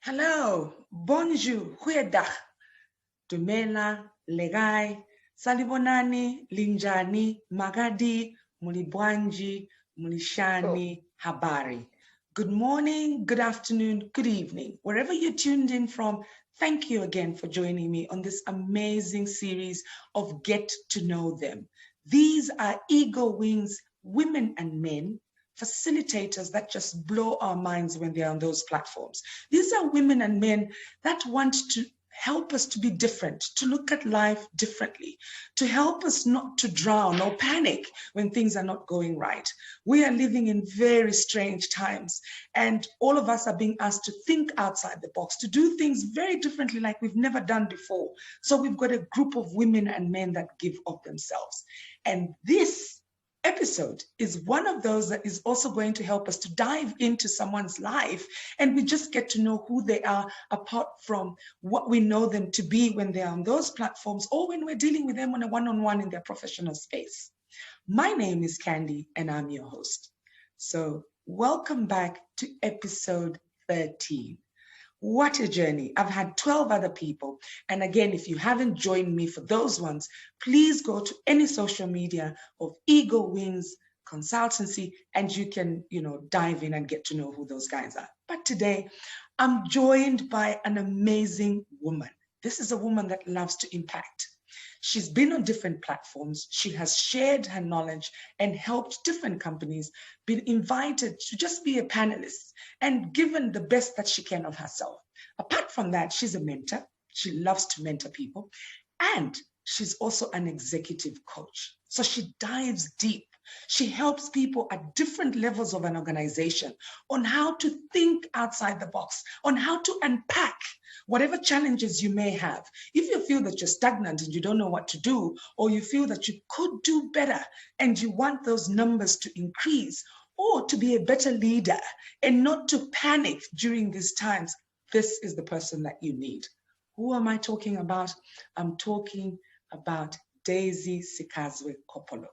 Hello, bonjour, goeiedag, dumela, legai, salibonani, linjani, magadi, mulibwanji, mulishani, habari. Good morning, good afternoon, good evening. Wherever you're tuned in from, thank you again for joining me on this amazing series of Get to Know Them. These are Ego Wings, women and men, facilitators that just blow our minds when they're on those platforms. These are women and men that want to help us to be different, to look at life differently, to help us not to drown or panic when things are not going right. We are living in very strange times, and all of us are being asked to think outside the box, to do things very differently like we've never done before. So we've got a group of women and men that give of themselves. And this episode is one of those that is also going to help us to dive into someone's life, and we just get to know who they are apart from what we know them to be when they're on those platforms or when we're dealing with them on a one-on-one in their professional space. My name is Candy and I'm your host. So welcome back to episode 13. What a journey. I've had 12 other people. And again, if you haven't joined me for those ones, please go to any social media of Ego Wings Consultancy and you can, dive in and get to know who those guys are. But today, I'm joined by an amazing woman. This is a woman that loves to impact. She's been on different platforms. She has shared her knowledge and helped different companies, been invited to just be a panelist and given the best that she can of herself. Apart from that, she's a mentor. She loves to mentor people. And she's also an executive coach. So she dives deep. She helps people at different levels of an organization on how to think outside the box, on how to unpack whatever challenges you may have. If you feel that you're stagnant and you don't know what to do, or you feel that you could do better and you want those numbers to increase, or to be a better leader and not to panic during these times, this is the person that you need. Who am I talking about? I'm talking about Daisy Sikazwe Kopolo.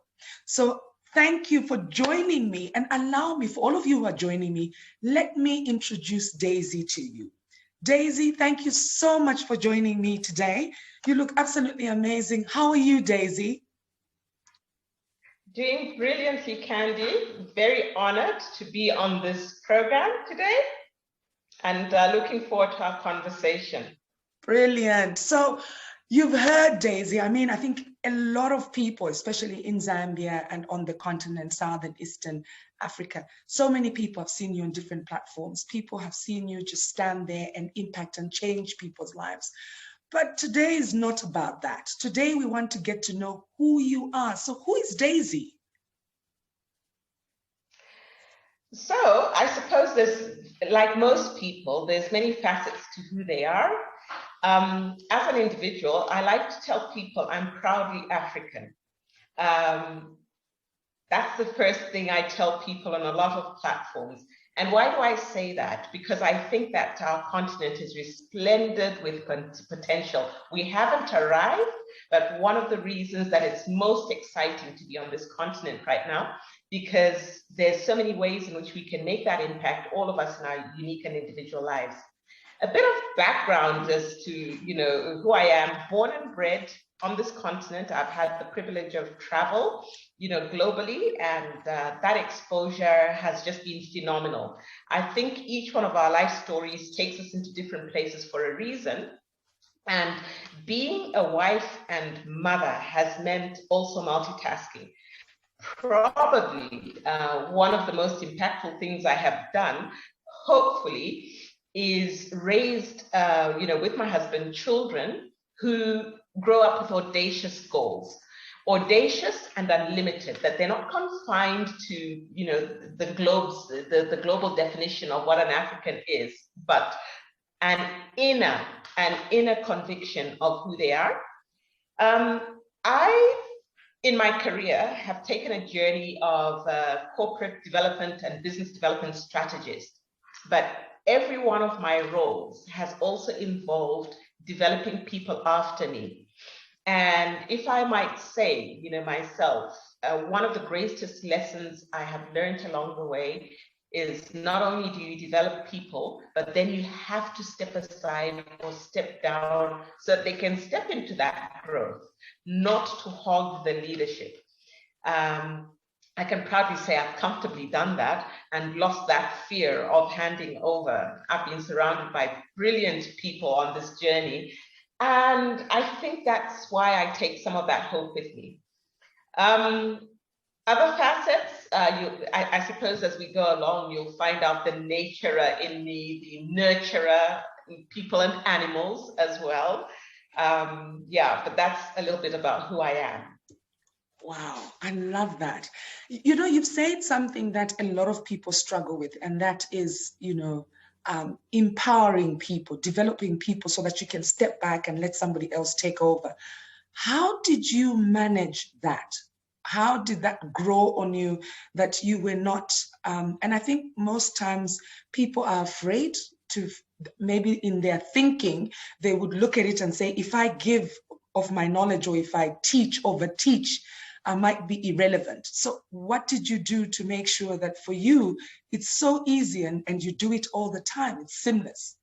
So thank you for joining me, and allow me, for all of you who are joining me, let me introduce Daisy to you. Daisy, thank you so much for joining me today. You look absolutely amazing. How are you, Daisy? Doing brilliantly, Candy. Very honored to be on this program today and looking forward to our conversation. Brilliant. So you've heard Daisy. I mean, I think a lot of people, especially in Zambia and on the continent, Southern Eastern Africa, so many people have seen you on different platforms. People have seen you just stand there and impact and change people's lives. But today is not about that. Today we want to get to know who you are. So who is Daisy? So I suppose there's, like most people, there's many facets to who they are. As an individual, I like to tell people I'm proudly African. That's the first thing I tell people on a lot of platforms. And why do I say that? Because I think that our continent is resplendent with potential. We haven't arrived, but one of the reasons that it's most exciting to be on this continent right now, because there's so many ways in which we can make that impact, all of us in our unique and individual lives. A bit of background as to, who I am. Born and bred on this continent. I've had the privilege of travel, globally, and that exposure has just been phenomenal. I think each one of our life stories takes us into different places for a reason. And being a wife and mother has meant also multitasking. Probably one of the most impactful things I have done, hopefully, is raised, with my husband, children who grow up with audacious goals. Audacious and unlimited, that they're not confined to, the global definition of what an African is, but an inner conviction of who they are. I, in my career, have taken a journey of corporate development and business development strategist, but every one of my roles has also involved developing people after me. And if I might say, myself, one of the greatest lessons I have learned along the way is not only do you develop people, but then you have to step aside or step down so that they can step into that growth, not to hog the leadership. I can proudly say I've comfortably done that and lost that fear of handing over. I've been surrounded by brilliant people on this journey. And I think that's why I take some of that hope with me. Other facets, I suppose as we go along, you'll find out the naturer in me, the nurturer, people and animals as well. Yeah, but that's a little bit about who I am. Wow, I love that. You know, you've said something that a lot of people struggle with, and that is, you know, empowering people, developing people so that you can step back and let somebody else take over. How did you manage that? How did that grow on you that you were not, and I think most times people are afraid to, maybe in their thinking, they would look at it and say, if I give of my knowledge or if I teach, overteach, I might be irrelevant. So what did you do to make sure that for you, it's so easy and you do it all the time, it's seamless?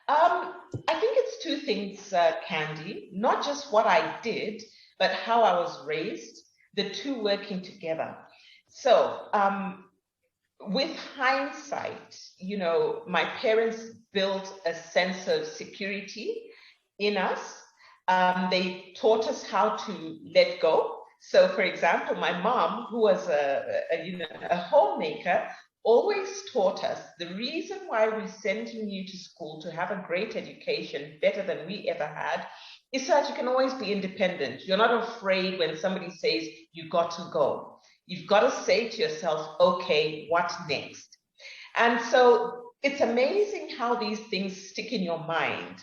I think it's two things, Candy, not just what I did, but how I was raised, the two working together. So with hindsight, you know, my parents built a sense of security in us. They taught us how to let go. So for example, my mom, who was a homemaker, always taught us the reason why we're sending you to school to have a great education, better than we ever had, is so that you can always be independent. You're not afraid when somebody says you got to go. You've got to say to yourself, okay, what next? And so it's amazing how these things stick in your mind.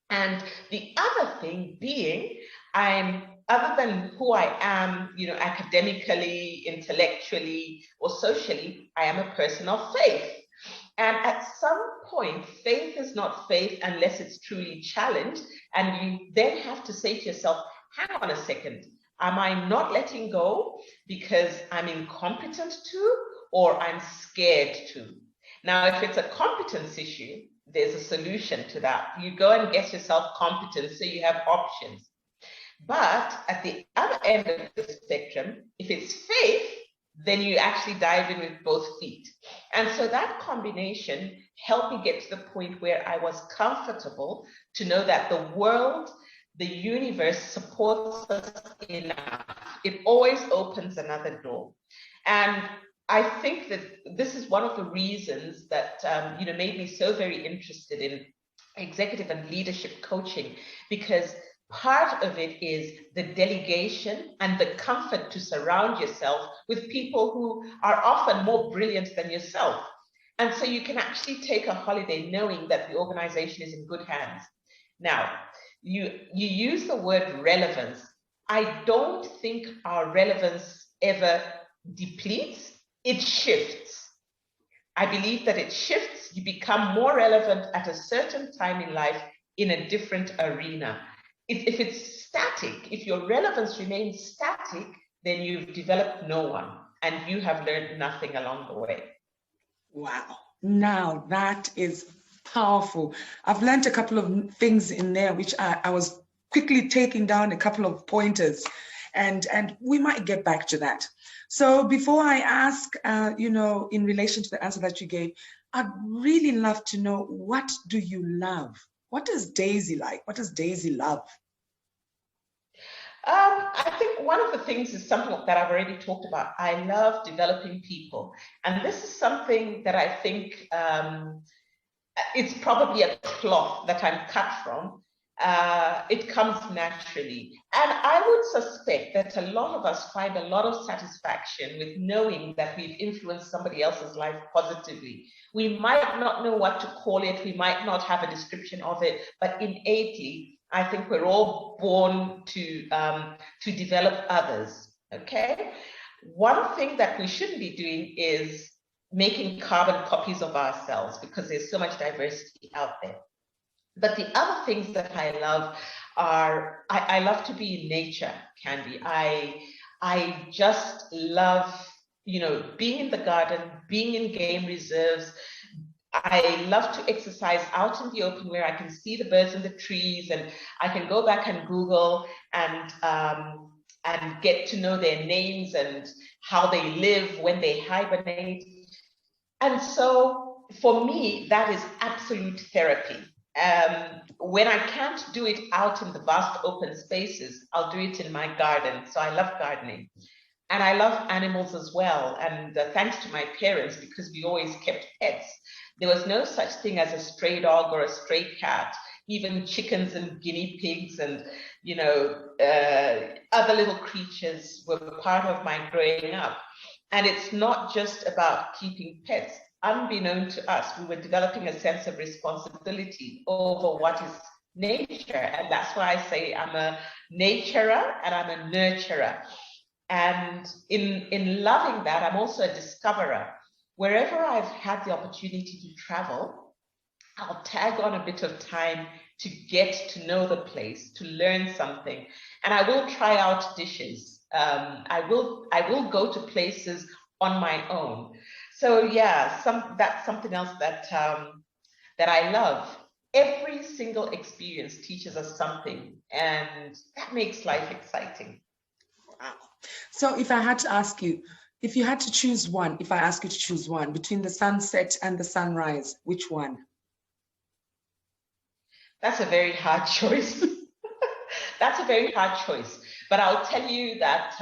And the other thing being, other than who I am, you know, academically, intellectually, or socially, I am a person of faith. And at some point, faith is not faith unless it's truly challenged. And you then have to say to yourself, hang on a second, am I not letting go because I'm incompetent to, or I'm scared to? Now, if it's a competence issue, there's a solution to that. You go and get yourself competent so you have options. But at the other end of the spectrum, if it's faith, then you actually dive in with both feet. And so that combination helped me get to the point where I was comfortable to know that the world, the universe supports us enough. It always opens another door. And I think that this is one of the reasons that made me so very interested in executive and leadership coaching, because part of it is the delegation and the comfort to surround yourself with people who are often more brilliant than yourself. And so you can actually take a holiday knowing that the organization is in good hands. Now, you use the word relevance. I don't think our relevance ever depletes. It shifts. I believe that it shifts. You become more relevant at a certain time in life in a different arena. If it's static, if your relevance remains static, then you've developed no one and you have learned nothing along the way. Wow. Now that is powerful. I've learned a couple of things in there, which I was quickly taking down a couple of pointers, and we might get back to that. So before I ask, in relation to the answer that you gave, I'd really love to know, what do you love? What does Daisy like? What does Daisy love? I think one of the things is something that I've already talked about. I love developing people. And this is something that I think it's probably a cloth that I'm cut from. It comes naturally. And I would suspect that a lot of us find a lot of satisfaction with knowing that we've influenced somebody else's life positively. We might not know what to call it. We might not have a description of it, but innately, I think we're all born to develop others, okay? One thing that we shouldn't be doing is making carbon copies of ourselves, because there's so much diversity out there. But the other things that I love are, I love to be in nature, Candy. I just love, being in the garden, being in game reserves. I love to exercise out in the open where I can see the birds in the trees, and I can go back and Google and get to know their names and how they live when they hibernate. And so for me, that is absolute therapy. When I can't do it out in the vast open spaces, I'll do it in my garden. So I love gardening. And I love animals as well. And thanks to my parents, because we always kept pets, there was no such thing as a stray dog or a stray cat. Even chickens and guinea pigs and, other little creatures were part of my growing up. And it's not just about keeping pets. Unbeknown to us, we were developing a sense of responsibility over what is nature. And that's why I say I'm a naturer and I'm a nurturer. And in loving that, I'm also a discoverer. Wherever I've had the opportunity to travel, I'll tag on a bit of time to get to know the place, to learn something. And I will try out dishes. I will go to places on my own. So yeah, that's something else that I love. Every single experience teaches us something, and that makes life exciting. Wow. So if I had to ask you, if you had to choose one, if I ask you to choose one between the sunset and the sunrise, which one? That's a very hard choice. That's a very hard choice. But I'll tell you that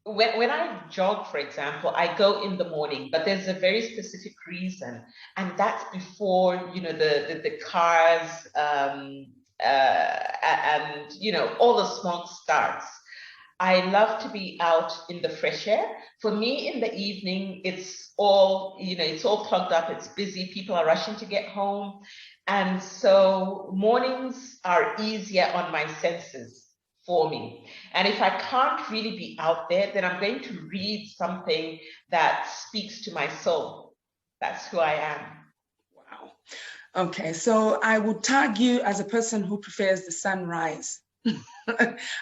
when I jog, for example, I go in the morning, but there's a very specific reason, and that's before the cars and all the smoke starts. I love to be out in the fresh air. For me, in the evening, it's all plugged up. It's busy. People are rushing to get home. And so mornings are easier on my senses for me. And if I can't really be out there, then I'm going to read something that speaks to my soul. That's who I am. Wow. Okay, so I would tag you as a person who prefers the sunrise.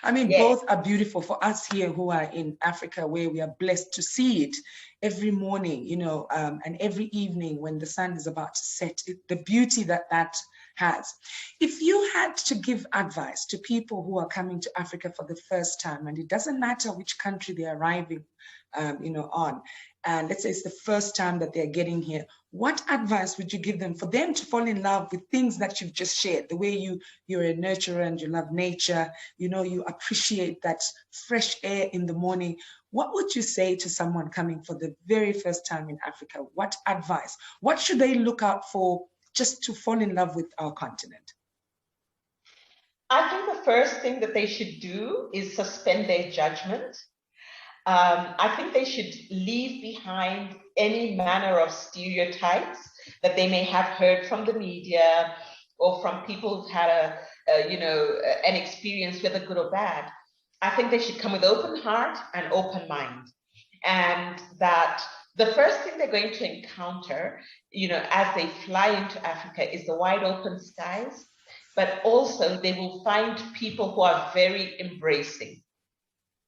I mean, yes. Both are beautiful for us here who are in Africa, where we are blessed to see it every morning, and every evening when the sun is about to set, the beauty that has. If you had to give advice to people who are coming to Africa for the first time, and it doesn't matter which country they're arriving, on, and let's say it's the first time that they're getting here, what advice would you give them for them to fall in love with things that you've just shared? The way you're a nurturer and you love nature, you appreciate that fresh air in the morning. What would you say to someone coming for the very first time in Africa? What advice? What should they look out for just to fall in love with our continent? I think the first thing that they should do is suspend their judgment. I think they should leave behind any manner of stereotypes that they may have heard from the media or from people who've had an experience, whether good or bad. I think they should come with open heart and open mind, and that the first thing they're going to encounter, as they fly into Africa, is the wide open skies, but also they will find people who are very embracing.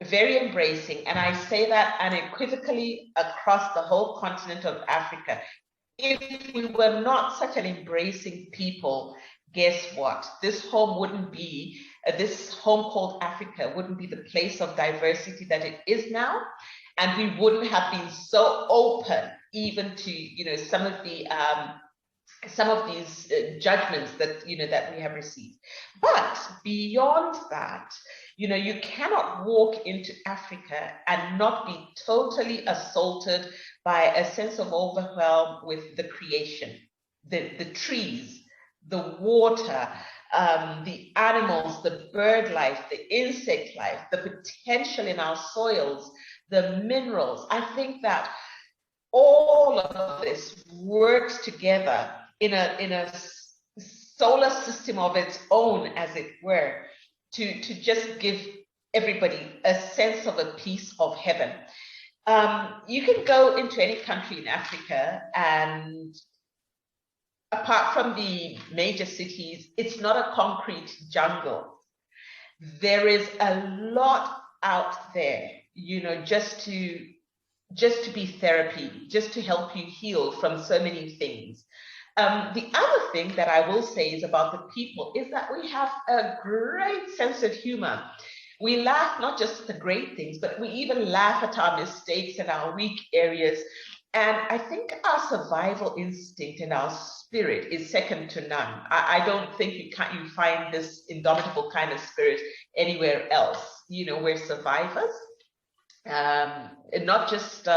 And I say that unequivocally across the whole continent of Africa. If we were not such an embracing people, guess what? This home called Africa wouldn't be the place of diversity that it is now, and we wouldn't have been so open even to some of these judgments that that we have received. But beyond that, you cannot walk into Africa and not be totally assaulted by a sense of overwhelm with the creation, the trees, the water, the animals, the bird life, the insect life, the potential in our soils, the minerals. I think that all of this works together in a solar system of its own, as it were, to just give everybody a sense of a piece of heaven. You can go into any country in Africa, and apart from the major cities, it's not a concrete jungle. There is a lot out there you know, just to be therapy, just to help you heal from so many things. The other thing that I will say is about the people is that we have a great sense of humor. We laugh not just at the great things, but we even laugh at our mistakes and our weak areas. And I think our survival instinct and our spirit is second to none. I don't think you find this indomitable kind of spirit anywhere else. You know, we're survivors, not just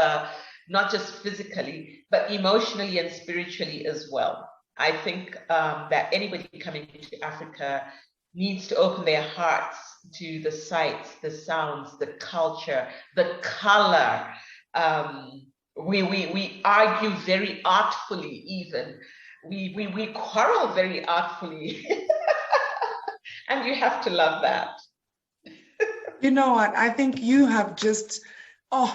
physically, but emotionally and spiritually as well. I think that anybody coming to Africa needs to open their hearts to the sights, the sounds, the culture, the color. We argue very artfully even. We quarrel very artfully. And you have to love that. You know what? I think you have just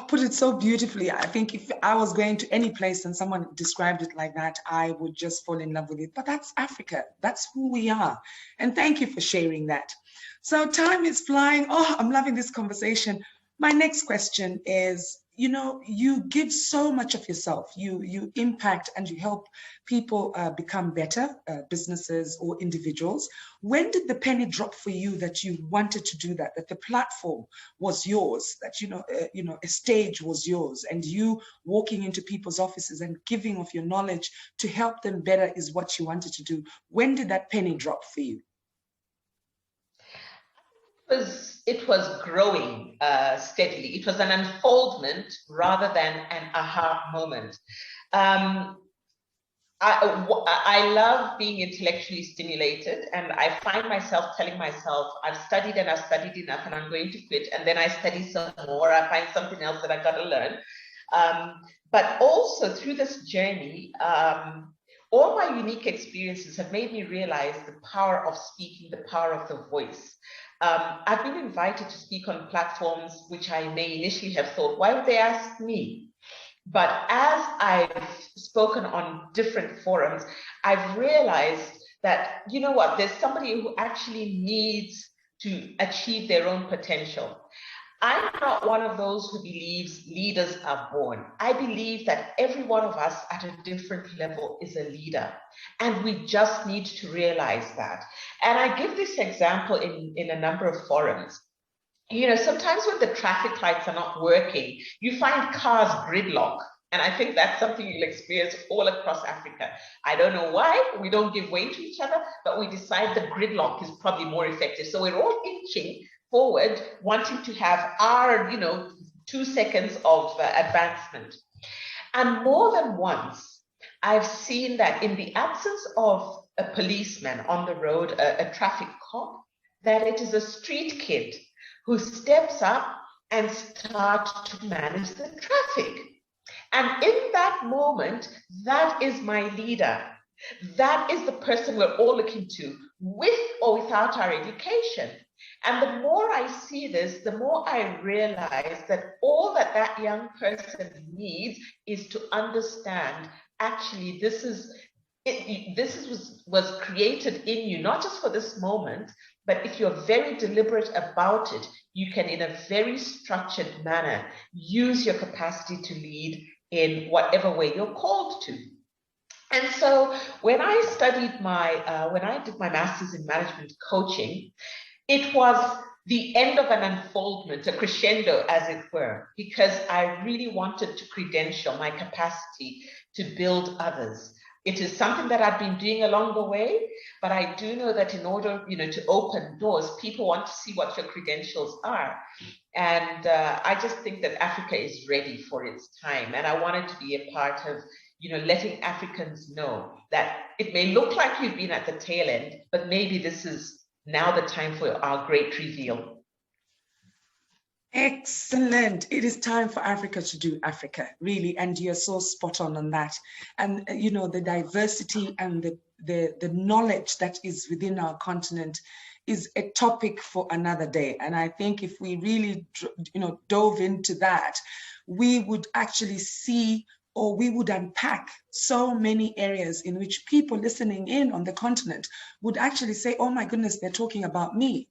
put it so beautifully. I think if I was going to any place and someone described it like that, I would just fall in love with it. But that's Africa. That's who we are. And thank you for sharing that. So time is flying. Oh, I'm loving this conversation. My next question is, you know, you give so much of yourself. You impact and you help people become better, businesses or individuals. When did the penny drop for you that you wanted to do that, that the platform was yours, that, you know, a stage was yours, and you walking into people's offices and giving of your knowledge to help them better is what you wanted to do? When did that penny drop for you? It was growing steadily. It was an unfoldment rather than an aha moment. I love being intellectually stimulated, and I find myself telling myself, I've studied and I've studied enough and I'm going to quit, and then I study some more, I find something else that I've got to learn. But also through this journey, all my unique experiences have made me realize the power of speaking, the power of the voice. I've been invited to speak on platforms which I may initially have thought, why would they ask me? But as I've spoken on different forums, I've realized that, you know what, there's somebody who actually needs to achieve their own potential. I'm not one of those who believes leaders are born. I believe that every one of us at a different level is a leader, and we just need to realize that. And I give this example in a number of forums. You know, sometimes when the traffic lights are not working, you find cars gridlock. And I think that's something you'll experience all across Africa. I don't know why we don't give way to each other, but we decide the gridlock is probably more effective. So we're all inching forward, wanting to have our, 2 seconds of advancement. And more than once, I've seen that in the absence of a policeman on the road, a traffic cop, that it is a street kid who steps up and starts to manage the traffic. And in that moment, that is my leader. That is the person we're all looking to, with or without our education. And the more I see this, the more I realize that all that that young person needs is to understand, actually, this was created in you, not just for this moment, but if you're very deliberate about it, you can, in a very structured manner, use your capacity to lead in whatever way you're called to. And so when I studied when I did my master's in management coaching, it was the end of an unfoldment, a crescendo, as it were, because I really wanted to credential my capacity to build others. It is something that I've been doing along the way, but I do know that in order, to open doors, people want to see what your credentials are. And I just think that Africa is ready for its time. And I wanted to be a part of, letting Africans know that it may look like you've been at the tail end, but maybe this is now the time for our great reveal. Excellent. It is time for Africa to do Africa, really. And you're so spot on that. And, the diversity and the knowledge that is within our continent is a topic for another day. And I think if we really, dove into that, we would actually see, or we would unpack so many areas in which people listening in on the continent would actually say, oh my goodness, they're talking about me.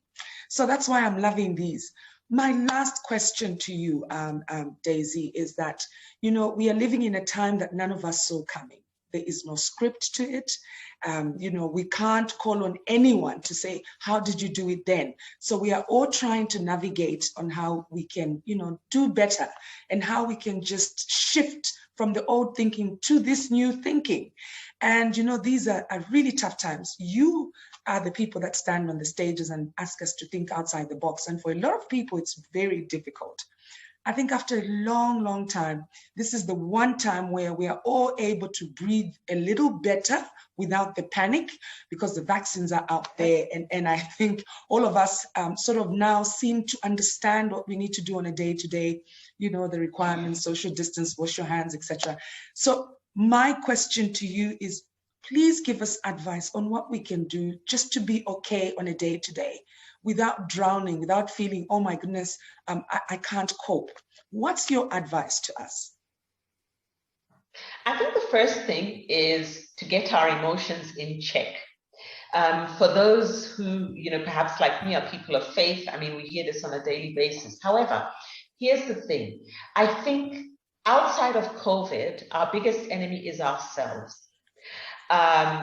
So that's why I'm loving these. My last question to you, Daisy, is that, you know, we are living in a time that none of us saw coming. There is no script to it. You know, we can't call on anyone to say, how did you do it then? So we are all trying to navigate on how we can, you know, do better and how we can just shift from the old thinking to this new thinking. And, you know, these are really tough times. You are the people that stand on the stages and ask us to think outside the box. And for a lot of people, it's very difficult. I think after a long, long time, this is the one time where we are all able to breathe a little better without the panic, because the vaccines are out there. And I think all of us sort of now seem to understand what we need to do on a day-to-day, you know, the requirements, social distance, wash your hands, etc. So my question to you is, please give us advice on what we can do just to be okay on a day-to-day without drowning, without feeling, oh my goodness, I can't cope. What's your advice to us? I think the first thing is to get our emotions in check. For those who, you know, perhaps like me are people of faith, I mean, we hear this on a daily basis. However, here's the thing. I think outside of COVID, our biggest enemy is ourselves.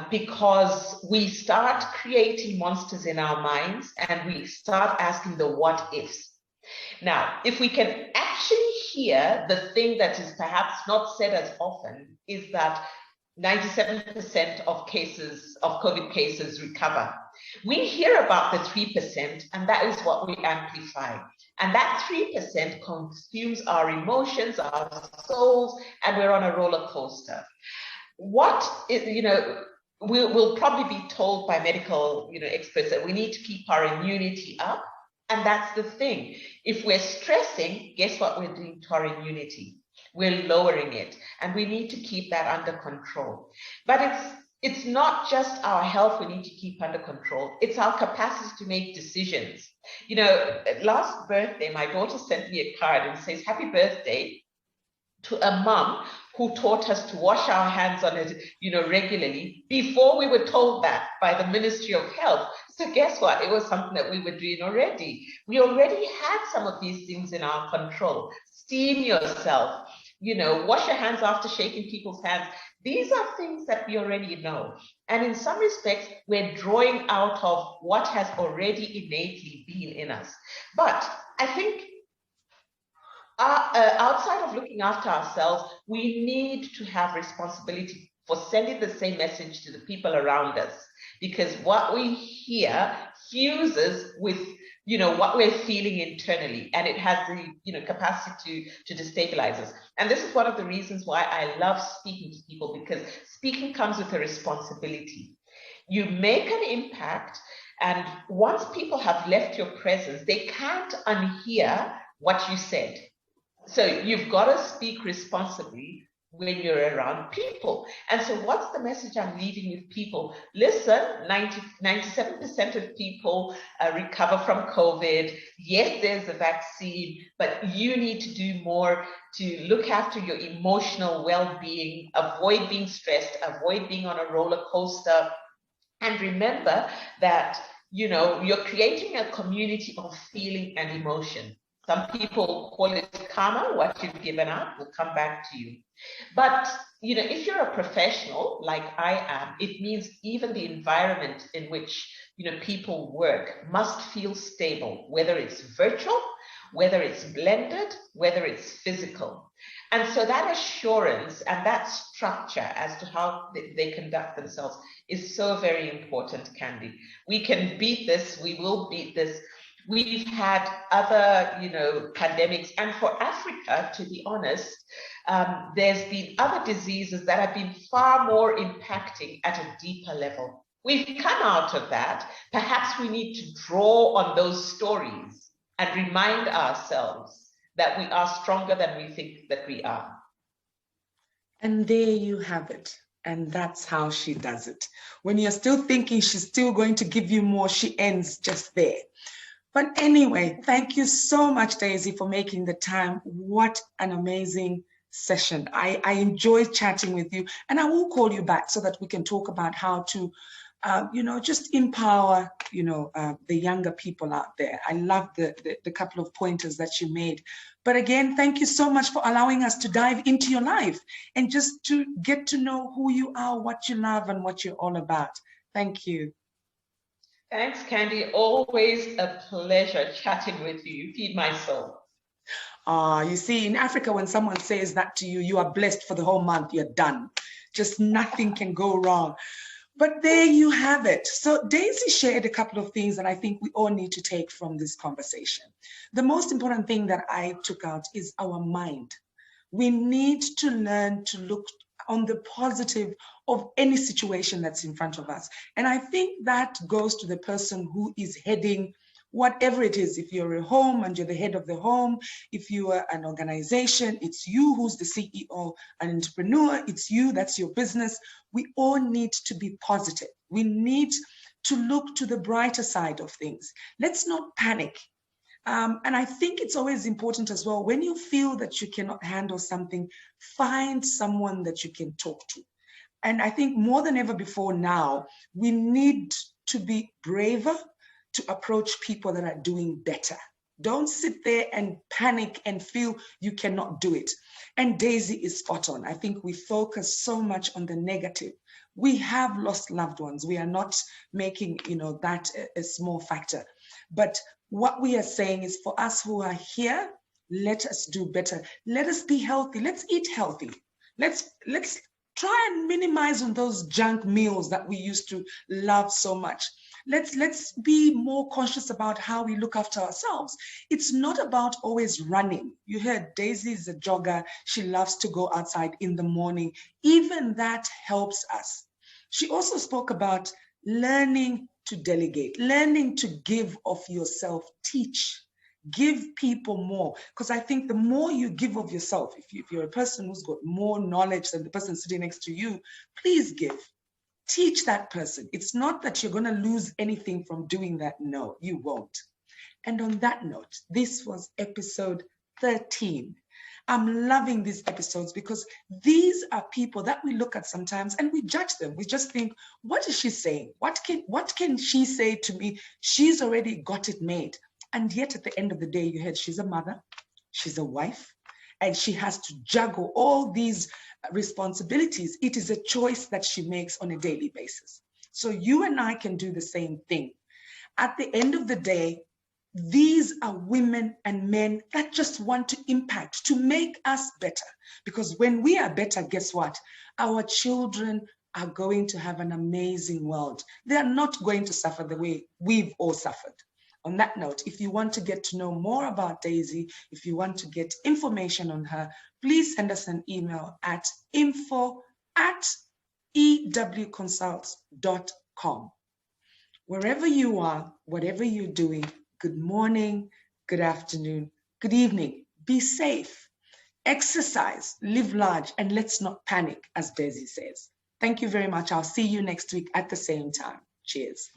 Because we start creating monsters in our minds and we start asking the what ifs. Now, if we can actually hear the thing that is perhaps not said as often, is that 97% of cases, of COVID cases, recover. We hear about the 3%, and that is what we amplify. And that 3% consumes our emotions, our souls, and we're on a roller coaster. What is, you know, we'll probably be told by medical, you know, experts that we need to keep our immunity up. And that's the thing. If we're stressing, guess what we're doing to our immunity? We're lowering it. And we need to keep that under control. But it's not just our health we need to keep under control. It's our capacity to make decisions. You know, last birthday, my daughter sent me a card and says, happy birthday to a mom who taught us to wash our hands on it, you know, regularly before we were told that by the Ministry of Health. So guess what? It was something that we were doing already. We already had some of these things in our control. Steam yourself, you know, wash your hands after shaking people's hands. These are things that we already know. And in some respects, we're drawing out of what has already innately been in us. But I think outside of looking after ourselves, we need to have responsibility for sending the same message to the people around us, because what we hear fuses with, you know, what we're feeling internally, and it has the, you know, capacity to destabilize us. And this is one of the reasons why I love speaking to people, because speaking comes with a responsibility. You make an impact, and once people have left your presence, they can't unhear what you said. So you've got to speak responsibly when you're around people. And so what's the message I'm leaving with people? Listen, 97% of people recover from COVID. Yes, there's a vaccine, but you need to do more to look after your emotional well-being, avoid being stressed, avoid being on a roller coaster. And remember that, you know, you're creating a community of feeling and emotion. Some people call it karma. What you've given out will come back to you. But, you know, if you're a professional like I am, it means even the environment in which, you know, people work must feel stable, whether it's virtual, whether it's blended, whether it's physical. And so that assurance and that structure as to how they conduct themselves is so very important, Candy. We can beat this. We will beat this. We've had other, you know, pandemics, and for Africa, to be honest, there's been other diseases that have been far more impacting at a deeper level. We've come out of that. Perhaps we need to draw on those stories and remind ourselves that we are stronger than we think that we are. And there you have it. And that's how she does it. When you're still thinking she's still going to give you more, she ends just there. But anyway, thank you so much, Daisy, for making the time. What an amazing session. I enjoyed chatting with you, and I will call you back so that we can talk about how to just empower, the younger people out there. I love the couple of pointers that you made. But again, thank you so much for allowing us to dive into your life and just to get to know who you are, what you love, and what you're all about. Thank you. Thanks, Candy. Always a pleasure chatting with you. You feed my soul. You see, in Africa, when someone says that to you, you are blessed for the whole month, you're done. Just nothing can go wrong. But there you have it. So Daisy shared a couple of things that I think we all need to take from this conversation. The most important thing that I took out is our mind. We need to learn to look on the positive of any situation that's in front of us. And I think that goes to the person who is heading whatever it is. If you're a home and you're the head of the home, if you are an organization, it's you who's the CEO, an entrepreneur, it's you, that's your business. We all need to be positive. We need to look to the brighter side of things. Let's not panic. And I think it's always important as well, when you feel that you cannot handle something, find someone that you can talk to. And I think more than ever before now, we need to be braver to approach people that are doing better. Don't sit there and panic and feel you cannot do it. And Daisy is spot on. I think we focus so much on the negative. We have lost loved ones. We are not making, that a small factor. But what we are saying is, for us who are here, let us do better. Let us be healthy. Let's eat healthy. Let's try and minimize on those junk meals that we used to love so much. Let's be more conscious about how we look after ourselves. It's not about always running. You heard Daisy is a jogger. She loves to go outside in the morning. Even that helps us. She also spoke about learning to delegate, learning to give of yourself, teach, give people more. Because I think the more you give of yourself, if you're a person who's got more knowledge than the person sitting next to you, please give. Teach that person. It's not that you're going to lose anything from doing that. No, you won't. And on that note, this was episode 13. I'm loving these episodes because these are people that we look at sometimes and we judge them. We just think, what is she saying? What can she say to me? She's already got it made. And yet at the end of the day, you heard she's a mother, she's a wife, and she has to juggle all these responsibilities. It is a choice that she makes on a daily basis. So you and I can do the same thing. At the end of the day, these are women and men that just want to impact, to make us better. Because when we are better, guess what? Our children are going to have an amazing world. They are not going to suffer the way we've all suffered. On that note, if you want to get to know more about Daisy, if you want to get information on her, please send us an email at info@ewconsults.com. Wherever you are, whatever you're doing, good morning, good afternoon, good evening. Be safe, exercise, live large, and let's not panic, as Daisy says. Thank you very much. I'll see you next week at the same time. Cheers.